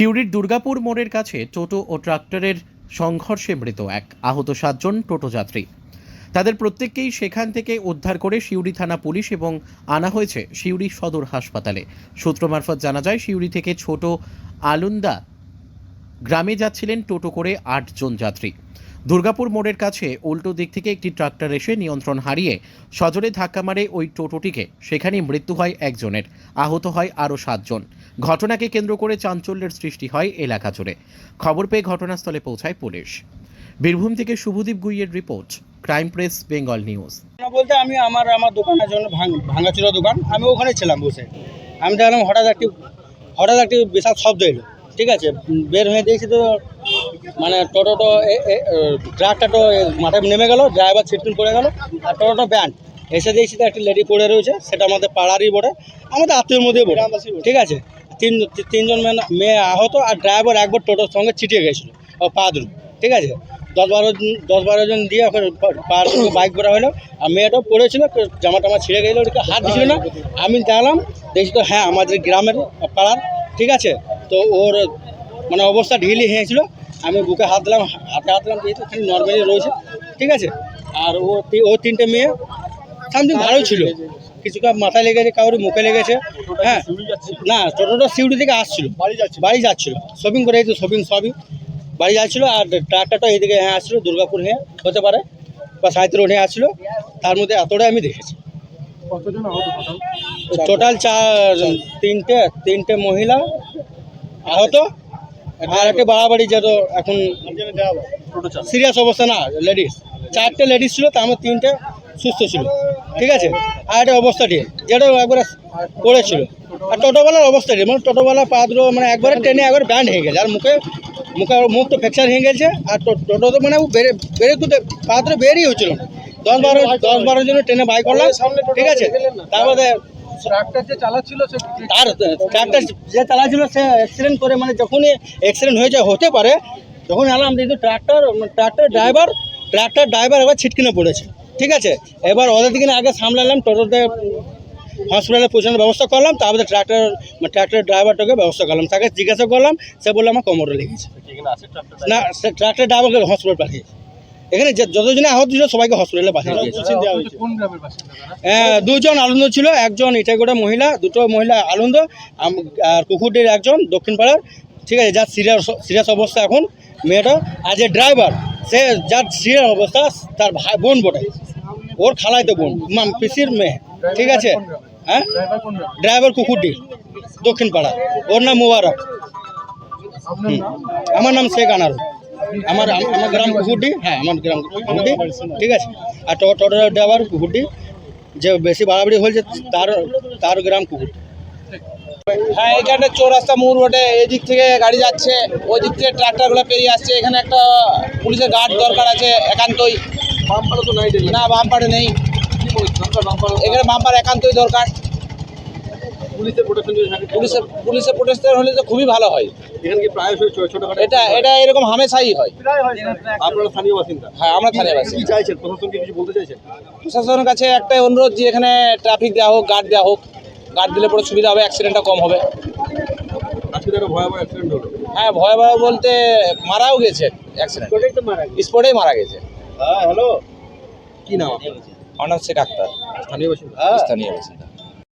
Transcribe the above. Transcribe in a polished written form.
সিউড়ির দুর্গাপুর মোড়ের কাছে টোটো ও ট্রাক্টরের সংঘর্ষে মৃত এক, আহত 7 জন টোটো যাত্রী। তাদের প্রত্যেককেই সেখান থেকে উদ্ধার করে সিউড়ি থানা পুলিশ এবং আনা হয়েছে সিউড়ি সদর হাসপাতালে। সূত্র মারফত জানা যায়, সিউড়ি থেকে ছোট আলুন্দা গ্রামে যাচ্ছিলেন টোটো করে 8 জন যাত্রী। দুর্গাপুর মোড়ের কাছে উল্টো দিক থেকে একটি ট্রাক্টর এসে নিয়ন্ত্রণ হারিয়ে সজোরে ধাক্কা মারে ওই টোটোটিকে। সেখানেই মৃত্যু হয় একজনের, আহত হয় আরও 7 জন। ঘটনাকে কেন্দ্র করে চাঞ্চল্যের সৃষ্টি হয় এলাকা জুড়ে। খবর পেয়ে ঘটনাস্থলে পৌঁছায় পুলিশ। বীরভূম থেকে শুভদীপ গুইয়ের report, crime press Bengal news. বলতে আমি আমার দোকানের জন্য ভাঙাচোরা দোকান, আমি ওখানে ছিলাম বসে। আমি দেখলাম হঠাৎ একটি বিশাল শব্দ এলো। ঠিক আছে, বের হয়ে দেখছি তো মানে টোটোটো ট্রাকটা তো মাথায় নেমে গেল, ড্রাইভার ছিটকিন পড়ে গেল, আর টোটোটো ব্যান্ড। এসে দেখছি তো একটা লেডি পড়ে রয়েছে, সেটা আমাদের পাড়ারই বটে, আমাদের আত্মীয়ের মধ্যেই বটে। ঠিক আছে, তিনজন মেয়ে আহত, আর ড্রাইভার একবার টোটোর সঙ্গে ছিটিয়ে গেছিলো ও পা দুটো। ঠিক আছে, 10-12 জন দিয়ে ওখানে পার বাইক করা হলো, আর মেয়েটাও পড়েছিল, জামা টামা ছিঁড়ে গেছিলো, ওদিকে হাত দিছিল না। আমি দেখলাম, দেখছি তো হ্যাঁ আমাদের গ্রামের পাড়ার। ঠিক আছে, তো ওর মানে অবস্থা ঢিলি হয়েছিল। আমি বুকে হাত দিলাম, হাতে হাত দিলাম, যেহেতু খালি নর্মালি রয়েছে। ঠিক আছে, আর ও 3টে মেয়ে সামথিং ভালোই ছিল, কিছুটা মাথায় লেগেছে, কাউরি মুখে লেগেছে। হ্যাঁ, না টোটোটা সিউড়ি থেকে আসছিল, বাড়ি যাচ্ছিল, শপিং করে, এই তো শপিং সবই বাড়ি যাচ্ছিলো। আর ট্রাক্টরটা এইদিকে হ্যাঁ আসছিলো, দুর্গাপুর হ্যাঁ হতে পারে, বা সাঁইত্র রোডে আসছিলো। তার মধ্যে এতটাই আমি দেখেছি। টোটাল তিনটে মহিলা আহত, আর একটা বাড়াবাড়ি, যেটা এখন সিরিয়াস অবস্থা না, লেডিস 4টে লেডিস ছিল, তার মধ্যে 3টে সুস্থ ছিল। ঠিক আছে, আর একটা অবস্থাটি যেটা একবারে পড়েছিল। আর টোটোওয়ালার অবস্থাটি মানে টোটোওয়ালা পা দুটো মানে একবারে ট্রেনে একবারে ব্যান্ড হয়ে গেছে, আর মুখ তো ফ্র্যাকচার হয়ে গেছে। আর টোটো তো মানে বেড়ে তো পা দুটো বেরিয়ে হচ্ছিল না। 10-12 জনের ট্রেনে বাইক করলাম। ঠিক আছে, তারপরে ট্রাক্টর যে চালাচ্ছিল সে অ্যাক্সিডেন্ট করে, মানে যখনই অ্যাক্সিডেন্ট হতে পারে তখন আলাম কিন্তু ট্রাক্টর ড্রাইভার এবার ছিটকিনে পড়েছে। ঠিক আছে, এবার ওদের দিকে আগে সামলালাম, টোটোতে হসপিটালে পৌঁছানোর ব্যবস্থা করলাম, তারপরে ট্রাক্টর ড্রাইভারটাকে ব্যবস্থা করলাম, তাকে জিজ্ঞাসা করলাম, সে বললো আমার কোমরে লেগেছে। না, ট্রাক্টর ড্রাইভারকে হসপিটাল পাঠিয়েছে। এখানে যতজনে আহত ছিল সবাইকে হসপিটালে পাঠিয়ে দিয়েছে। 2 জন আনন্দ ছিল, একজন ইটাইগোড়া মহিলা, 2টো মহিলা আনন্দ, আর কুকুরটির একজন দক্ষিণ পাড়ার। ঠিক আছে, যার সিরিয়াস অবস্থা এখন মেয়েটা। আর যে ড্রাইভার, সে যার সিরিয়াস অবস্থা, তার ভাই বোন বটে, ওর খালাইতে বোন, পিসির মেয়ে। ঠিক আছে, হ্যাঁ ড্রাইভার কুকুরটি দক্ষিণ পাড়া, ওর নাম মোবারক। আমার নাম শেখ আনার, আমার গ্রাম কুকুরটি। হ্যাঁ, আমার গ্রাম কুকুরটি। ঠিক আছে, আর টোটো ড্রাইভার কুকুরটি, যে বেশি বাড়াবাড়ি হয়েছে তার গ্রাম কুকুরটি। হ্যাঁ, এখানে চৌরাস্তা মোড় বটে, এদিক থেকে গাড়ি যাচ্ছে, ওই দিক থেকে ট্রাক্টরগুলো পেরিয়ে আসছে। এখানে একটা পুলিশের গার্ড দরকার আছে একান্তই। না, বাম্পারে নেই, এখানে বাম্পার একান্তই দরকার। পুলিশের প্রোটেকশন হলে তো খুবই ভালো হয়। এটা এরকম হামেশাই হয়। হ্যাঁ, আমরা স্থানীয় বাসিন্দা। প্রশাসনের কাছে একটাই অনুরোধ, যে এখানে ট্রাফিক দেওয়া হোক, গার্ড দেওয়া হোক। গার্ড দিলে পরে সুবিধা হবে, অ্যাক্সিডেন্টটা কম হবে। হ্যাঁ, ভয়াবহ বলতে মারাও গেছে, অ্যাক্সিডেন্ট স্পটেই মারা গেছে। হ্যালো, কি নাম? আমার নাম শেখ আক্তার, স্থানীয় বাসিন্দা।